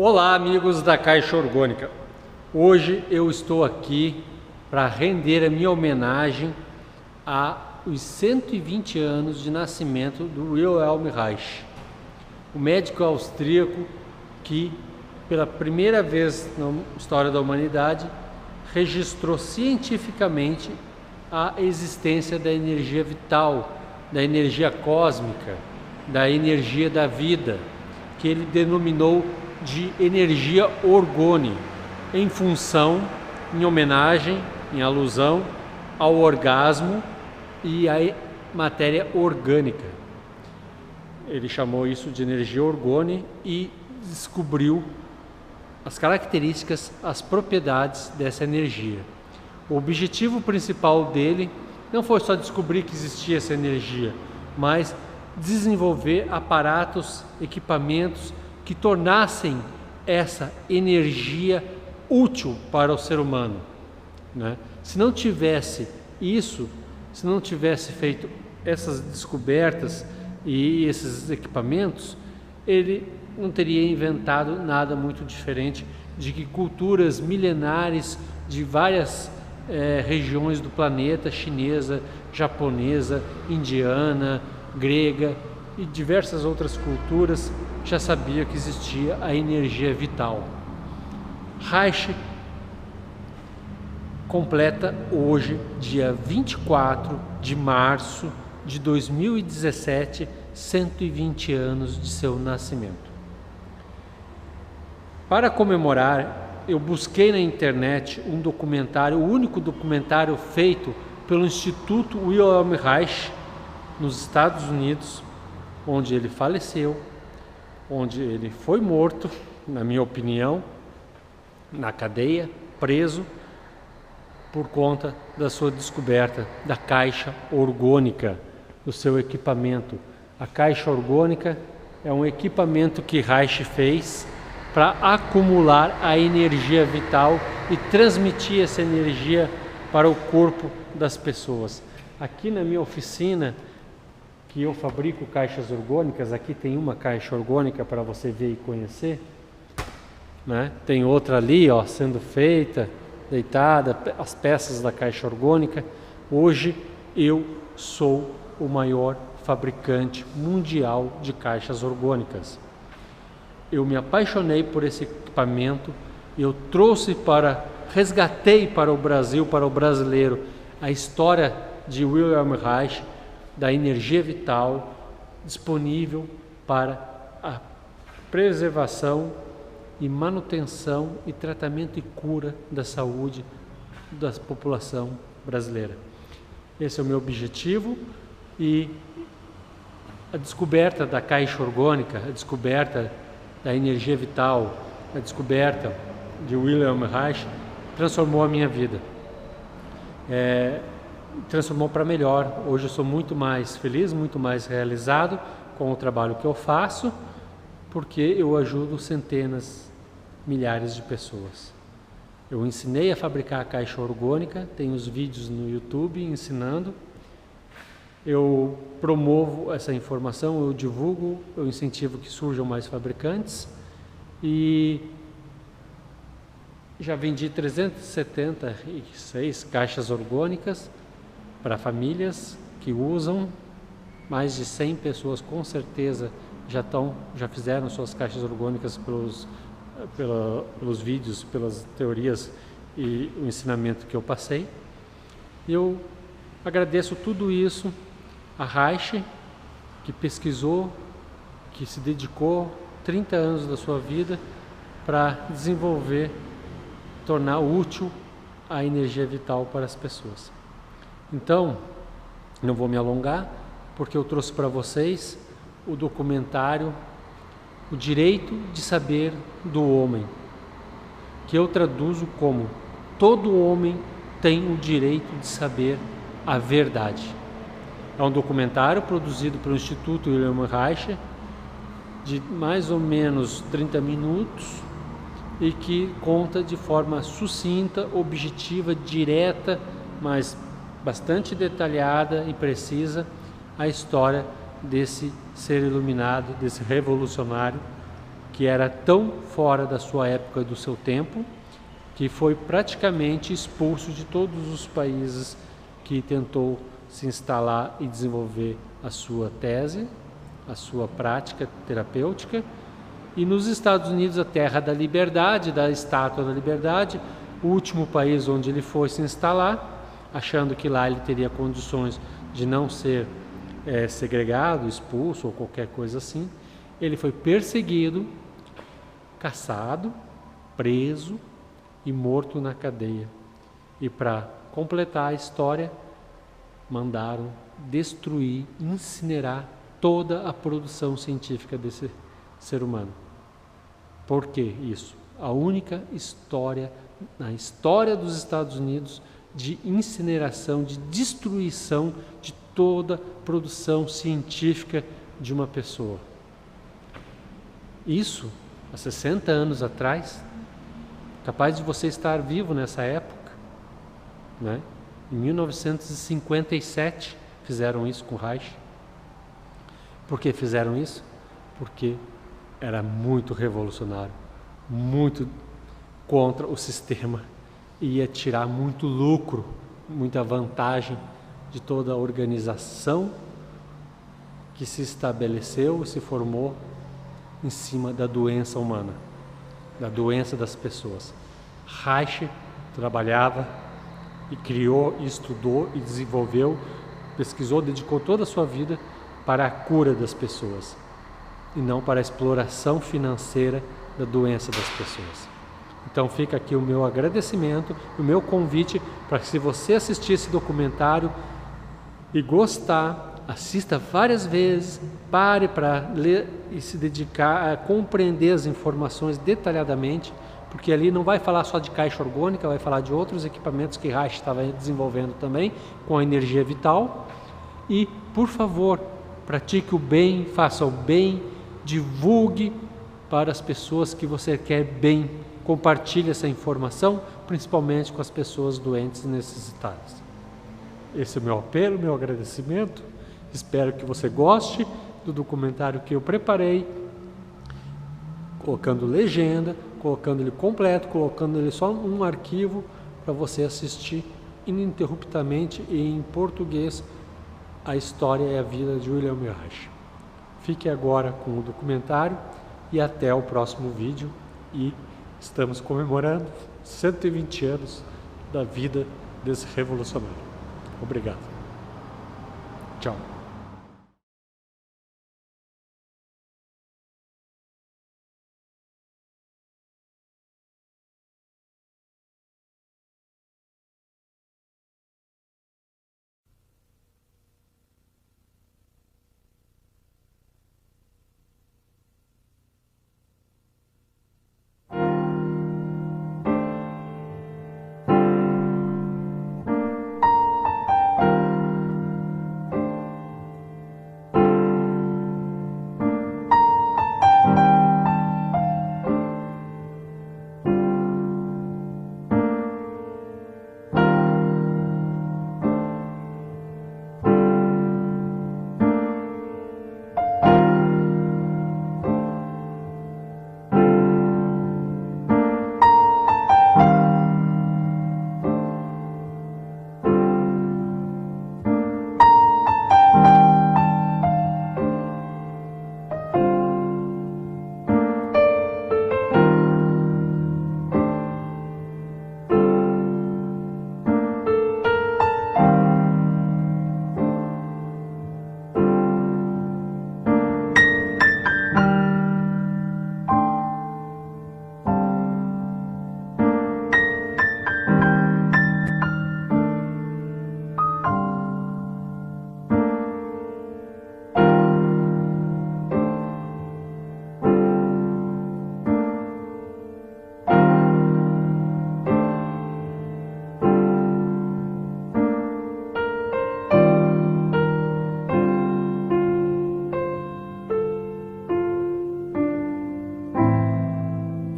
Olá, amigos da Caixa Orgônica. Hoje eu estou aqui para render a minha homenagem aos 120 anos de nascimento do Wilhelm Reich, o médico austríaco que, pela primeira vez na história da humanidade, registrou cientificamente a existência da energia vital, da energia cósmica, da energia da vida, que ele denominou de energia Orgone, em homenagem, em alusão ao orgasmo e à matéria orgânica. Ele chamou isso de energia Orgone e descobriu as características, as propriedades dessa energia. O objetivo principal dele não foi só descobrir que existia essa energia, mas desenvolver aparatos, equipamentos que tornassem essa energia útil para o ser humano, né? Se não tivesse isso, se não tivesse feito essas descobertas e esses equipamentos, ele não teria inventado nada muito diferente de que culturas milenares de várias regiões do planeta, chinesa, japonesa, indiana, grega e diversas outras culturas, já sabia que existia a energia vital. Reich completa hoje, dia 24 de março de 2017, 120 anos de seu nascimento. Para comemorar, eu busquei na internet um documentário, o único documentário feito pelo Instituto Wilhelm Reich, nos Estados Unidos, onde ele faleceu, onde ele foi morto, na minha opinião, na cadeia, preso, por conta da sua descoberta da Caixa Orgônica, do seu equipamento. A Caixa Orgônica é um equipamento que Reich fez para acumular a energia vital e transmitir essa energia para o corpo das pessoas. Aqui na minha oficina, que eu fabrico caixas orgânicas, aqui tem uma caixa orgânica para você ver e conhecer, né? Tem outra ali, ó, sendo feita, deitada, as peças da caixa orgânica. Hoje eu sou o maior fabricante mundial de caixas orgânicas. Eu me apaixonei por esse equipamento, eu resgatei para o Brasil, para o brasileiro, a história de Wilhelm Reich, da energia vital disponível para a preservação e manutenção e tratamento e cura da saúde da população brasileira. Esse é o meu objetivo, e a descoberta da Caixa Orgônica, a descoberta da energia vital, a descoberta de Wilhelm Reich transformou a minha vida. Transformou para melhor. Hoje eu sou muito mais feliz, muito mais realizado com o trabalho que eu faço, porque eu ajudo centenas, milhares de pessoas. Eu ensinei a fabricar a caixa orgânica, tenho os vídeos no YouTube ensinando, eu promovo essa informação, eu divulgo, eu incentivo que surjam mais fabricantes, e já vendi 376 caixas orgânicas para famílias que usam. Mais de 100 pessoas com certeza já fizeram suas caixas orgânicas pelos vídeos, pelas teorias e o ensinamento que eu passei. Eu agradeço tudo isso a Reich, que pesquisou, que se dedicou 30 anos da sua vida para desenvolver, tornar útil a energia vital para as pessoas. Então, não vou me alongar, porque eu trouxe para vocês o documentário O Direito de Saber do Homem, que eu traduzo como: todo homem tem o direito de saber a verdade. É um documentário produzido pelo Instituto Wilhelm Reich, de mais ou menos 30 minutos, e que conta de forma sucinta, objetiva, direta, mas bastante detalhada e precisa a história desse ser iluminado, desse revolucionário que era tão fora da sua época e do seu tempo, que foi praticamente expulso de todos os países que tentou se instalar e desenvolver a sua tese, a sua prática terapêutica. E nos Estados Unidos, a terra da liberdade, da Estátua da Liberdade, o último país onde ele foi se instalar, achando que lá ele teria condições de não ser segregado, expulso ou qualquer coisa assim, ele foi perseguido, caçado, preso e morto na cadeia. E para completar a história, mandaram destruir, incinerar toda a produção científica desse ser humano. Por que isso? A única história na história dos Estados Unidos de incineração, de destruição de toda produção científica de uma pessoa. Isso, há 60 anos atrás, capaz de você estar vivo nessa época, né? Em 1957 fizeram isso com Reich. Por que fizeram isso? Porque era muito revolucionário, muito contra o sistema, ia tirar muito lucro, muita vantagem de toda a organização que se estabeleceu e se formou em cima da doença humana, da doença das pessoas. Reich trabalhava e criou, e estudou e desenvolveu, pesquisou, dedicou toda a sua vida para a cura das pessoas e não para a exploração financeira da doença das pessoas. Então fica aqui o meu agradecimento, o meu convite para que, se você assistir esse documentário e gostar, assista várias vezes, pare para ler e se dedicar a compreender as informações detalhadamente, porque ali não vai falar só de caixa orgônica, vai falar de outros equipamentos que Reich estava desenvolvendo também, com a energia vital. E, por favor, pratique o bem, faça o bem, divulgue para as pessoas que você quer bem, compartilhe essa informação, principalmente com as pessoas doentes e necessitadas. Esse é o meu apelo, meu agradecimento. Espero que você goste do documentário que eu preparei, colocando legenda, colocando ele completo, colocando ele só num arquivo para você assistir ininterruptamente e em português a história e a vida de Wilhelm Reich. Fique agora com o documentário e até o próximo vídeo. E estamos comemorando 120 anos da vida desse revolucionário. Obrigado. Tchau.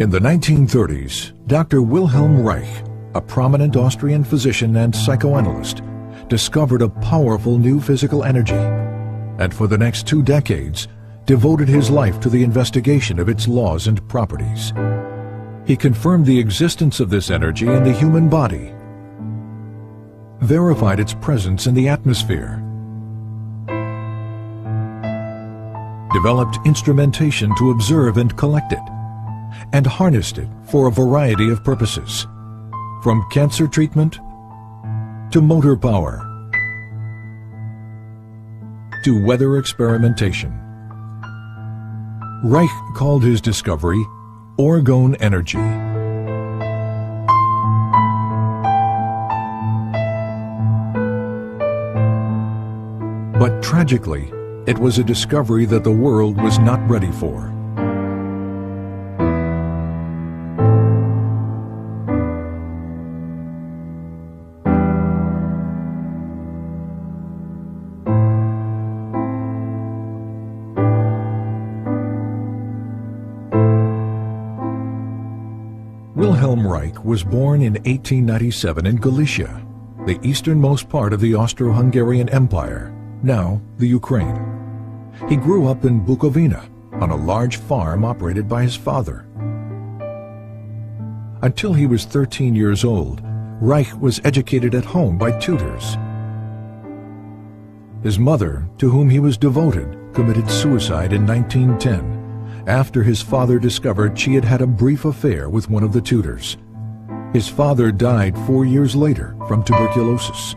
In the 1930s, Dr. Wilhelm Reich, a prominent Austrian physician and psychoanalyst, discovered a powerful new physical energy. And for the next 2 decades, devoted his life to the investigation of its laws and properties. He confirmed the existence of this energy in the human body, verified its presence in the atmosphere, developed instrumentation to observe and collect it, and harnessed it for a variety of purposes, from cancer treatment to motor power to weather experimentation. Reich called his discovery Orgone energy. But tragically, it was a discovery that the world was not ready for. Wilhelm Reich was born in 1897 in Galicia, the easternmost part of the Austro-Hungarian Empire, now the Ukraine. He grew up in Bukovina on a large farm operated by his father. Until he was 13 years old, Reich was educated at home by tutors. His mother, to whom he was devoted, committed suicide in 1910 after his father discovered she had had a brief affair with one of the tutors. His father died 4 years later from tuberculosis.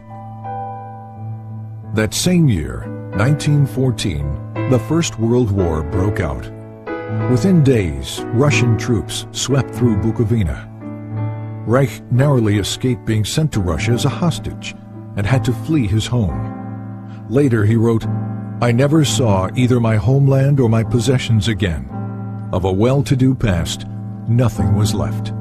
That same year, 1914, the First World War broke out. Within days, Russian troops swept through Bukovina. Reich narrowly escaped being sent to Russia as a hostage and had to flee his home. Later he wrote, "I never saw either my homeland or my possessions again. Of a well-to-do past, nothing was left."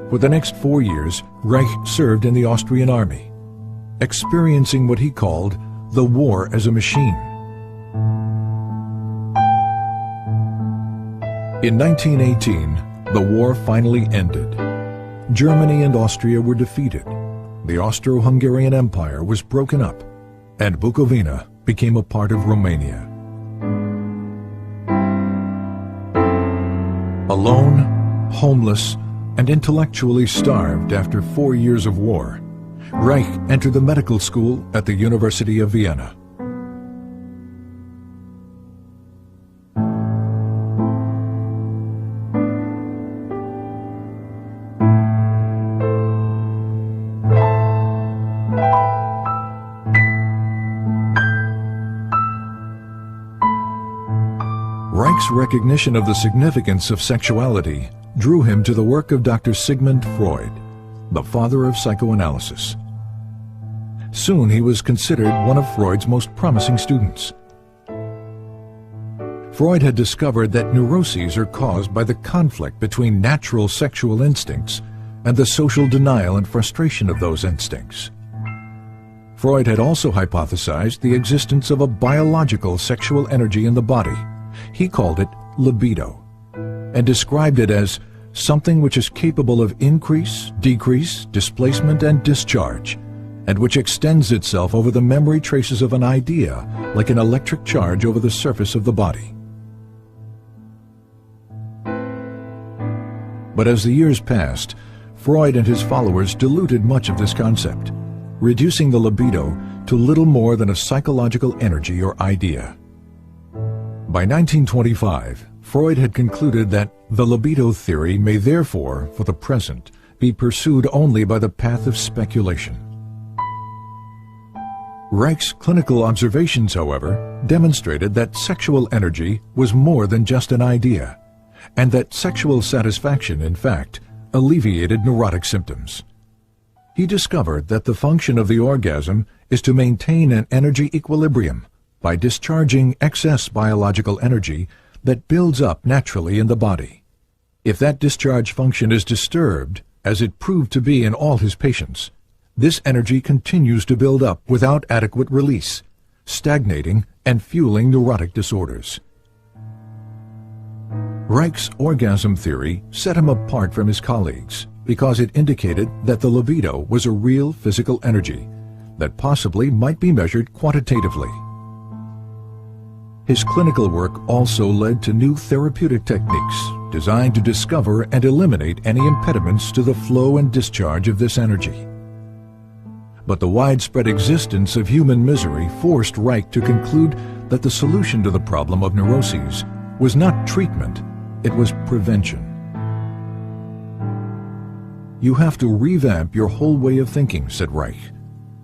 For the next 4 years, Reich served in the Austrian army, experiencing what he called the war as a machine. In 1918, the war finally ended. Germany and Austria were defeated. The Austro-Hungarian Empire was broken up, and Bukovina became a part of Romania. Alone, homeless, and intellectually starved after 4 years of war, Reich entered the medical school at the University of Vienna. Reich's recognition of the significance of sexuality drew him to the work of Dr. Sigmund Freud, the father of psychoanalysis. Soon he was considered one of Freud's most promising students. Freud had discovered that neuroses are caused by the conflict between natural sexual instincts and the social denial and frustration of those instincts. Freud had also hypothesized the existence of a biological sexual energy in the body. He called it libido, and described it as something which is capable of increase, decrease, displacement, and discharge, and which extends itself over the memory traces of an idea like an electric charge over the surface of the body. But as the years passed, Freud and his followers diluted much of this concept, reducing the libido to little more than a psychological energy or idea. By 1925, Freud had concluded that the libido theory may therefore, for the present, be pursued only by the path of speculation. Reich's clinical observations, however, demonstrated that sexual energy was more than just an idea, and that sexual satisfaction, in fact, alleviated neurotic symptoms. He discovered that the function of the orgasm is to maintain an energy equilibrium by discharging excess biological energy that builds up naturally in the body. If that discharge function is disturbed, as it proved to be in all his patients, this energy continues to build up without adequate release, stagnating and fueling neurotic disorders. Reich's orgasm theory set him apart from his colleagues because it indicated that the libido was a real physical energy that possibly might be measured quantitatively. His clinical work also led to new therapeutic techniques designed to discover and eliminate any impediments to the flow and discharge of this energy. But the widespread existence of human misery forced Reich to conclude that the solution to the problem of neuroses was not treatment, it was prevention. You have to revamp your whole way of thinking, said Reich,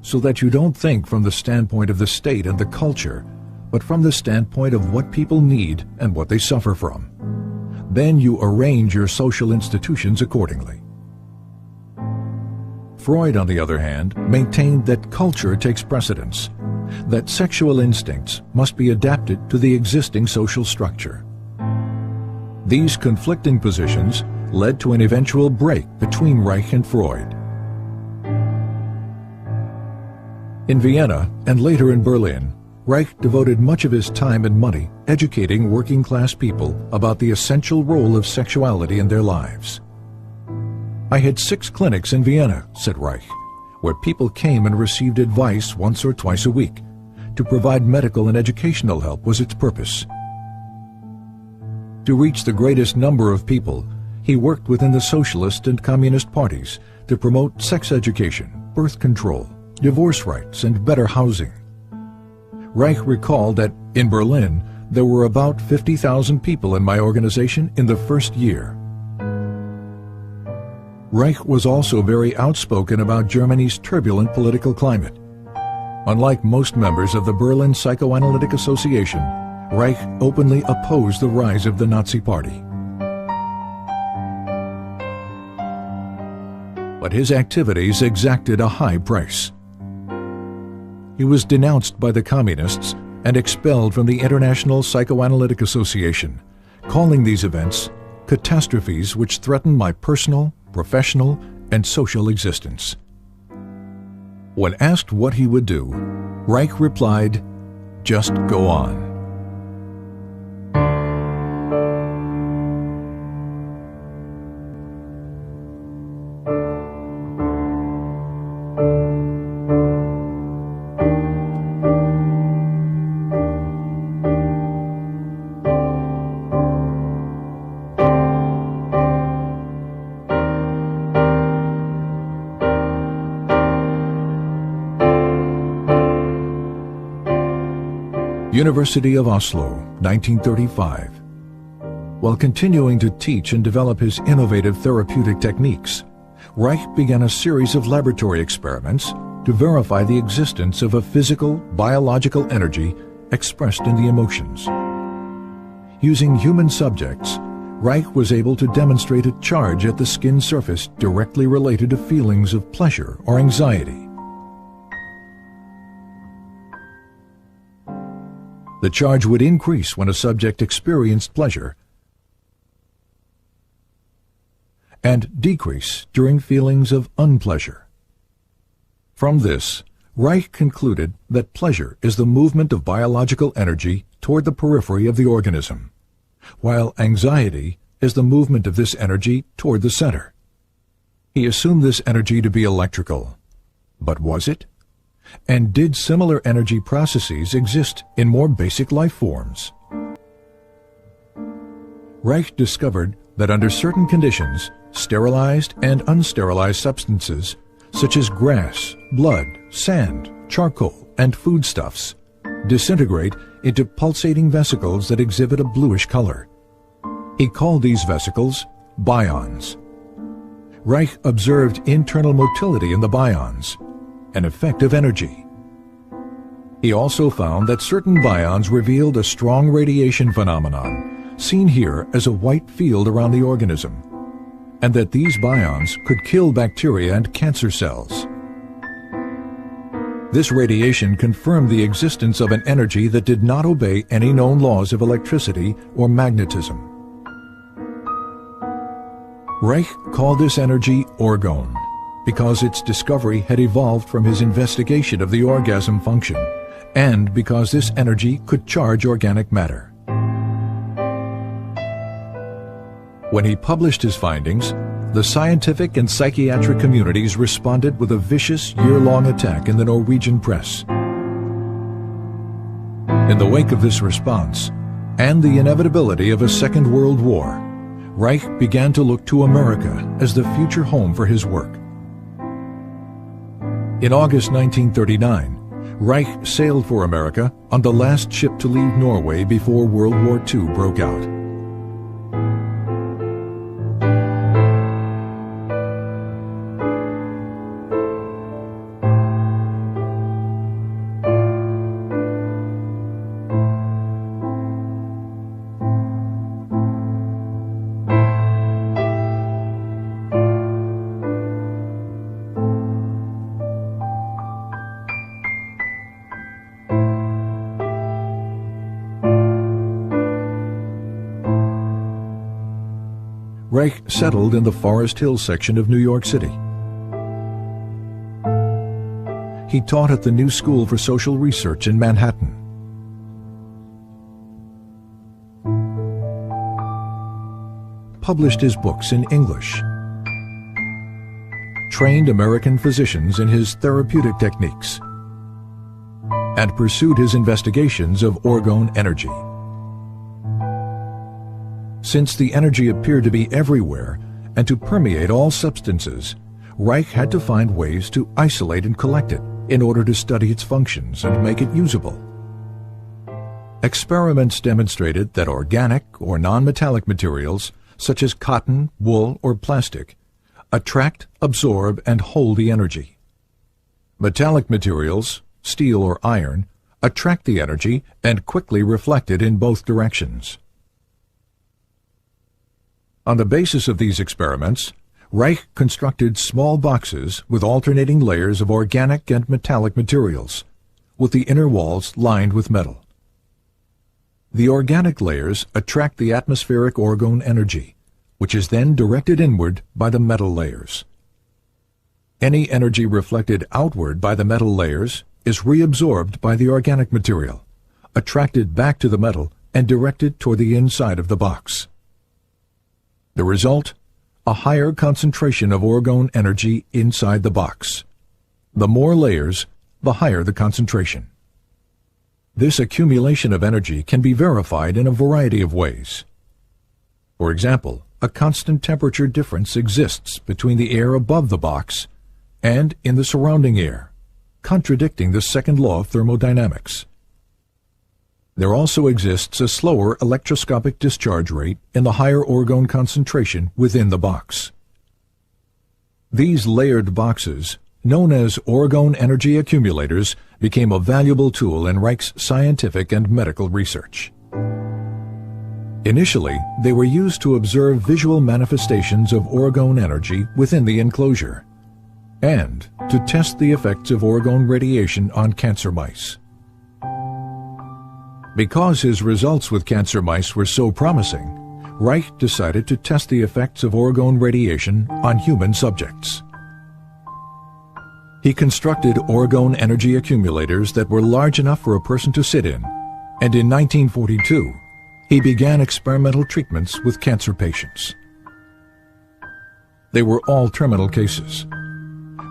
so that you don't think from the standpoint of the state and the culture, but from the standpoint of what people need and what they suffer from. Then you arrange your social institutions accordingly. Freud, on the other hand, maintained that culture takes precedence, that sexual instincts must be adapted to the existing social structure. These conflicting positions led to an eventual break between Reich and Freud. In Vienna and later in Berlin, Reich devoted much of his time and money educating working-class people about the essential role of sexuality in their lives. I had 6 clinics in Vienna, said Reich, where people came and received advice once or twice a week. To provide medical and educational help was its purpose. To reach the greatest number of people, he worked within the socialist and communist parties to promote sex education, birth control, divorce rights, and better housing. Reich recalled that in Berlin, there were about 50,000 people in my organization in the first year. Reich was also very outspoken about Germany's turbulent political climate. Unlike most members of the Berlin Psychoanalytic Association, Reich openly opposed the rise of the Nazi Party. But his activities exacted a high price. He was denounced by the communists and expelled from the International Psychoanalytic Association, calling these events catastrophes which threaten my personal, professional, and social existence. When asked what he would do, Reich replied, "Just go on." University of Oslo, 1935. While continuing to teach and develop his innovative therapeutic techniques, Reich began a series of laboratory experiments to verify the existence of a physical, biological energy expressed in the emotions. Using human subjects, Reich was able to demonstrate a charge at the skin surface directly related to feelings of pleasure or anxiety. The charge would increase when a subject experienced pleasure and decrease during feelings of unpleasure. From this, Reich concluded that pleasure is the movement of biological energy toward the periphery of the organism, while anxiety is the movement of this energy toward the center. He assumed this energy to be electrical. But was it? And did similar energy processes exist in more basic life forms? Reich discovered that under certain conditions, sterilized and unsterilized substances, such as grass, blood, sand, charcoal, and foodstuffs, disintegrate into pulsating vesicles that exhibit a bluish color. He called these vesicles bions. Reich observed internal motility in the bions, an effect of energy. He also found that certain bions revealed a strong radiation phenomenon, seen here as a white field around the organism, and that these bions could kill bacteria and cancer cells. This radiation confirmed the existence of an energy that did not obey any known laws of electricity or magnetism. Reich called this energy orgone, because its discovery had evolved from his investigation of the orgasm function, and because this energy could charge organic matter. When he published his findings, the scientific and psychiatric communities responded with a vicious year-long attack in the Norwegian press. In the wake of this response, and the inevitability of a Second World War, Reich began to look to America as the future home for his work. In August 1939, Reich sailed for America on the last ship to leave Norway before World War II broke out. Reich settled in the Forest Hill section of New York City. He taught at the New School for Social Research in Manhattan. Published his books in English. Trained American physicians in his therapeutic techniques. And pursued his investigations of orgone energy. Since the energy appeared to be everywhere and to permeate all substances, Reich had to find ways to isolate and collect it in order to study its functions and make it usable. Experiments demonstrated that organic or non-metallic materials, such as cotton, wool, or plastic, attract, absorb, and hold the energy. Metallic materials, steel or iron, attract the energy and quickly reflect it in both directions. On the basis of these experiments, Reich constructed small boxes with alternating layers of organic and metallic materials, with the inner walls lined with metal. The organic layers attract the atmospheric orgone energy, which is then directed inward by the metal layers. Any energy reflected outward by the metal layers is reabsorbed by the organic material, attracted back to the metal, and directed toward the inside of the box. The result? A higher concentration of orgone energy inside the box. The more layers, the higher the concentration. This accumulation of energy can be verified in a variety of ways. For example, a constant temperature difference exists between the air above the box and in the surrounding air, contradicting the second law of thermodynamics. There also exists a slower electroscopic discharge rate in the higher orgone concentration within the box. These layered boxes, known as orgone energy accumulators, became a valuable tool in Reich's scientific and medical research. Initially, they were used to observe visual manifestations of orgone energy within the enclosure, and to test the effects of orgone radiation on cancer mice. Because his results with cancer mice were so promising, Reich decided to test the effects of orgone radiation on human subjects. He constructed orgone energy accumulators that were large enough for a person to sit in, and in 1942, he began experimental treatments with cancer patients. They were all terminal cases.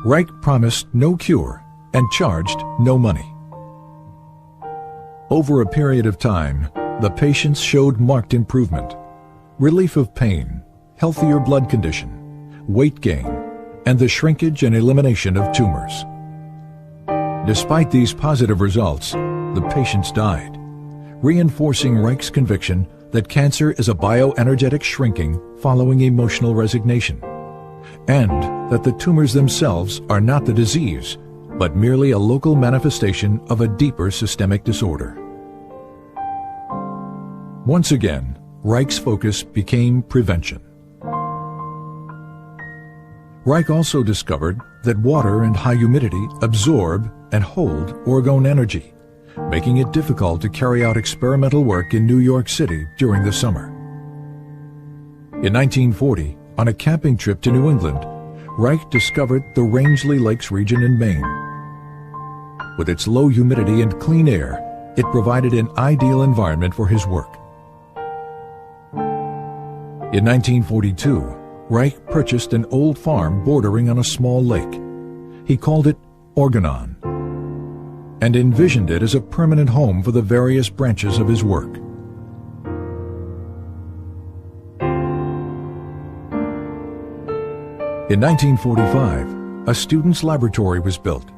Reich promised no cure and charged no money. Over a period of time, the patients showed marked improvement, relief of pain, healthier blood condition, weight gain, and the shrinkage and elimination of tumors. Despite these positive results, the patients died, reinforcing Reich's conviction that cancer is a bioenergetic shrinking following emotional resignation, and that the tumors themselves are not the disease, but merely a local manifestation of a deeper systemic disorder. Once again, Reich's focus became prevention. Reich also discovered that water and high humidity absorb and hold orgone energy, making it difficult to carry out experimental work in New York City during the summer. In 1940, on a camping trip to New England, Reich discovered the Rangeley Lakes region in Maine. With its low humidity and clean air, it provided an ideal environment for his work. In 1942, Reich purchased an old farm bordering on a small lake. He called it Orgone and envisioned it as a permanent home for the various branches of his work. In 1945, a student's laboratory was built.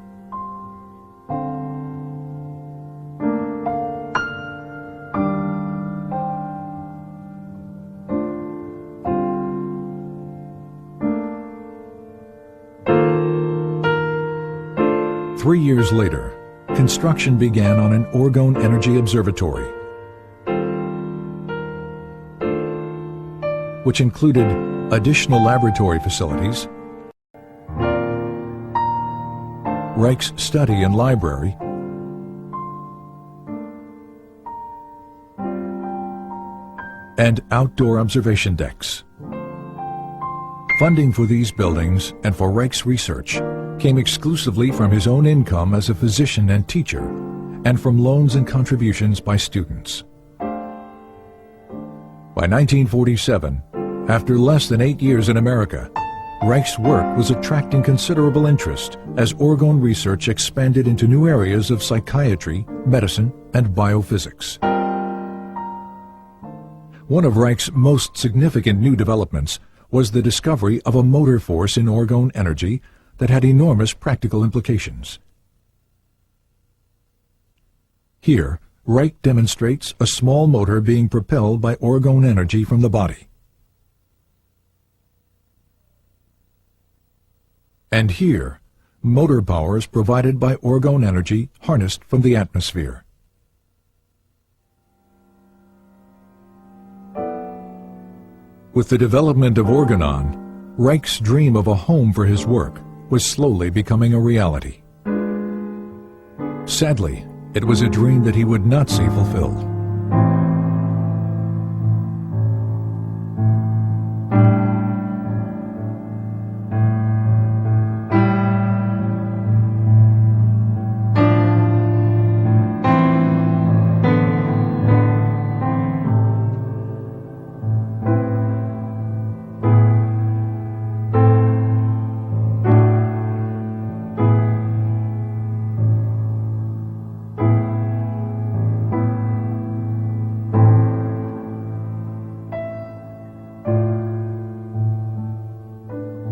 Three years later, construction began on an Orgone Energy Observatory, which included additional laboratory facilities, Reich's study and library, and outdoor observation decks. Funding for these buildings and for Reich's research came exclusively from his own income as a physician and teacher, and from loans and contributions by students. By 1947, after less than 8 years in America, Reich's work was attracting considerable interest as Orgone research expanded into new areas of psychiatry, medicine, and biophysics. One of Reich's most significant new developments was the discovery of a motor force in Orgone energy that had enormous practical implications. Here, Reich demonstrates a small motor being propelled by Orgone energy from the body. And here, motor power is provided by Orgone energy harnessed from the atmosphere. With the development of Orgone, Reich's dream of a home for his work was slowly becoming a reality. Sadly, it was a dream that he would not see fulfilled.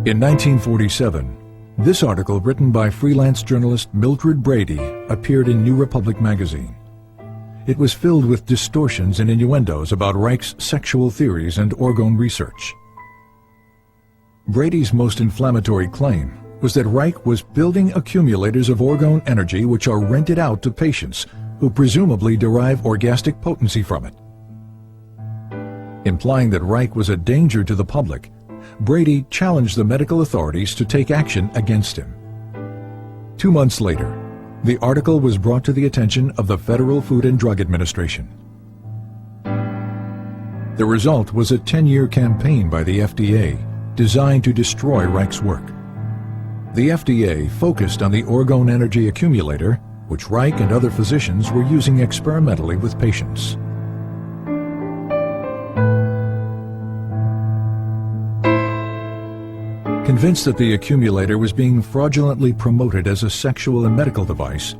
In 1947, this article written by freelance journalist Mildred Brady appeared in New Republic magazine. It was filled with distortions and innuendos about Reich's sexual theories and Orgone research. Brady's most inflammatory claim was that Reich was building accumulators of Orgone energy which are rented out to patients who presumably derive orgastic potency from it. Implying that Reich was a danger to the public, Brady challenged the medical authorities to take action against him. 2 months later, the article was brought to the attention of the Federal Food and Drug Administration. The result was a 10-year campaign by the FDA designed to destroy Reich's work. The FDA focused on the Orgone energy accumulator, which Reich and other physicians were using experimentally with patients. Convinced that the accumulator was being fraudulently promoted as a sexual and medical device,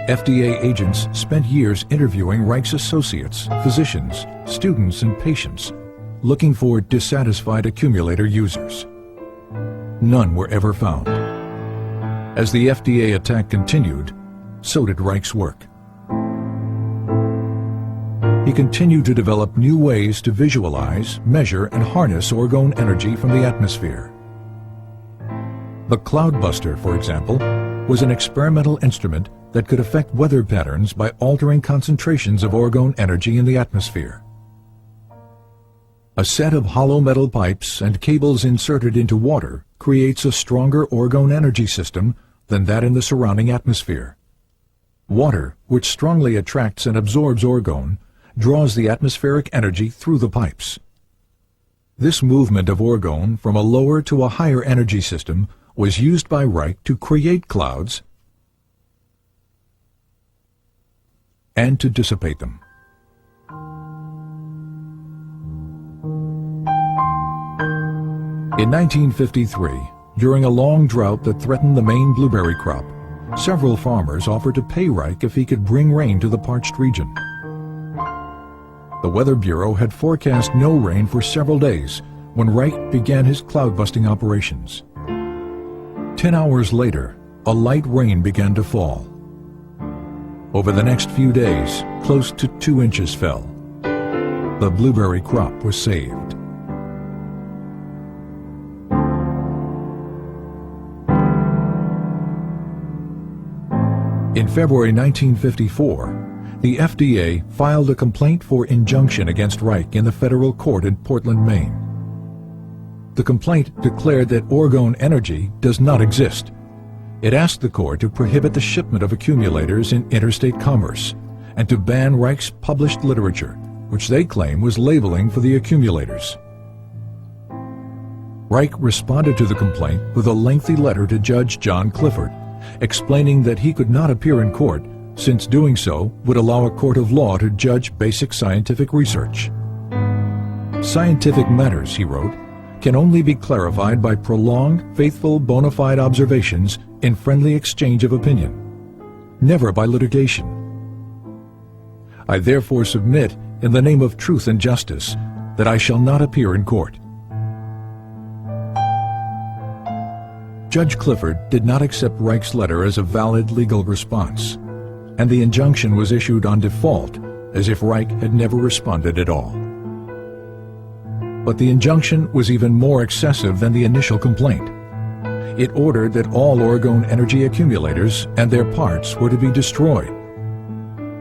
FDA agents spent years interviewing Reich's associates, physicians, students, and patients, looking for dissatisfied accumulator users. None were ever found. As the FDA attack continued, so did Reich's work. He continued to develop new ways to visualize, measure, and harness Orgone energy from the atmosphere. The Cloudbuster, for example, was an experimental instrument that could affect weather patterns by altering concentrations of Orgone energy in the atmosphere. A set of hollow metal pipes and cables inserted into water creates a stronger Orgone energy system than that in the surrounding atmosphere. Water, which strongly attracts and absorbs Orgone, draws the atmospheric energy through the pipes. This movement of Orgone from a lower to a higher energy system was used by Reich to create clouds and to dissipate them. In 1953, during a long drought that threatened the main blueberry crop, several farmers offered to pay Reich if he could bring rain to the parched region. The Weather Bureau had forecast no rain for several days when Reich began his cloud-busting operations. 10 hours later, a light rain began to fall. Over the next few days, close to 2 inches fell. The blueberry crop was saved. In February 1954, the FDA filed a complaint for injunction against Reich in the federal court in Portland, Maine. The complaint declared that Orgone energy does not exist. It asked the court to prohibit the shipment of accumulators in interstate commerce and to ban Reich's published literature, which they claim was labeling for the accumulators. Reich responded to the complaint with a lengthy letter to Judge John Clifford, explaining that he could not appear in court since doing so would allow a court of law to judge basic scientific research. Scientific matters, he wrote, can only be clarified by prolonged, faithful, bona fide observations in friendly exchange of opinion, never by litigation. I therefore submit, in the name of truth and justice, that I shall not appear in court. Judge Clifford did not accept Reich's letter as a valid legal response, and the injunction was issued on default, as if Reich had never responded at all. But the injunction was even more excessive than the initial complaint. It ordered that all Orgone energy accumulators and their parts were to be destroyed.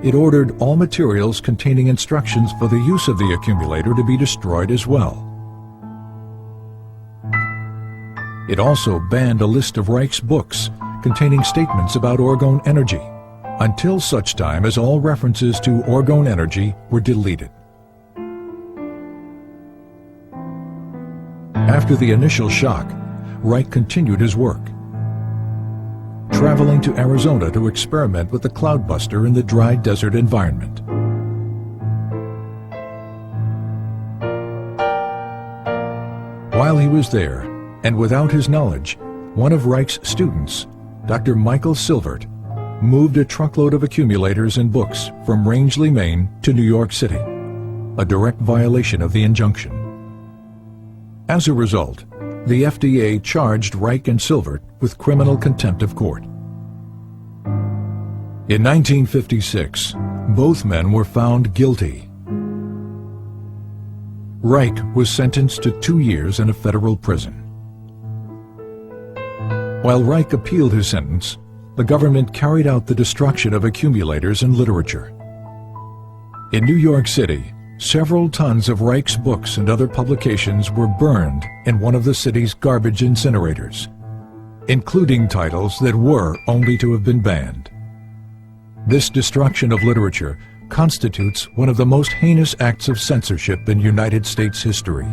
It ordered all materials containing instructions for the use of the accumulator to be destroyed as well. It also banned a list of Reich's books containing statements about Orgone energy, until such time as all references to Orgone energy were deleted. After the initial shock, Reich continued his work, traveling to Arizona to experiment with the cloudbuster in the dry desert environment. While he was there, and without his knowledge, one of Reich's students, Dr. Michael Silvert, moved a truckload of accumulators and books from Rangeley, Maine to New York City, a direct violation of the injunction. As a result, the FDA charged Reich and Silvert with criminal contempt of court. In 1956, both men were found guilty. Reich was sentenced to 2 years in a federal prison. While Reich appealed his sentence, the government carried out the destruction of accumulators and literature. In New York City, several tons of Reich's books and other publications were burned in one of the city's garbage incinerators, including titles that were only to have been banned. This destruction of literature constitutes one of the most heinous acts of censorship in United States history.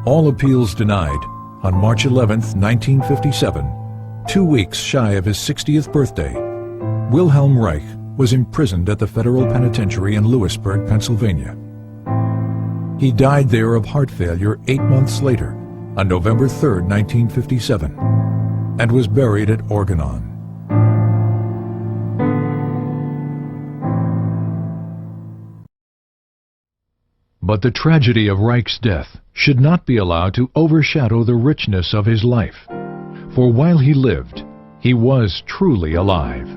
All appeals denied. On March 11, 1957, 2 weeks shy of his 60th birthday, Wilhelm Reich was imprisoned at the federal penitentiary in Lewisburg, Pennsylvania. He died there of heart failure 8 months later, on November 3, 1957, and was buried at Orgone. But the tragedy of Reich's death should not be allowed to overshadow the richness of his life. For while he lived, he was truly alive.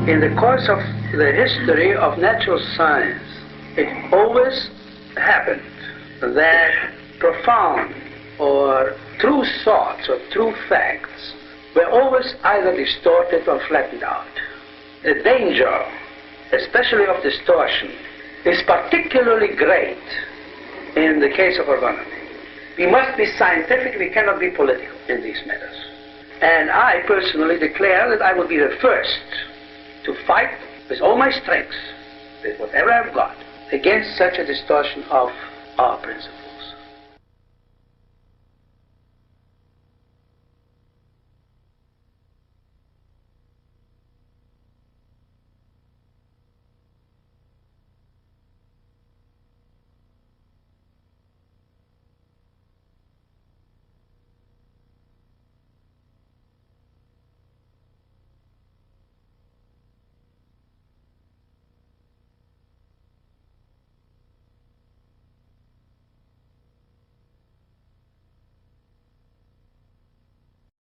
In the course of the history of natural science, it always happened that profound or true thoughts or true facts were always either distorted or flattened out. The danger, especially of distortion, is particularly great in the case of orgonomy. We must be scientific, we cannot be political in these matters. And I personally declare that I will be the first to fight with all my strength, with whatever I've got, against such a distortion of our principles.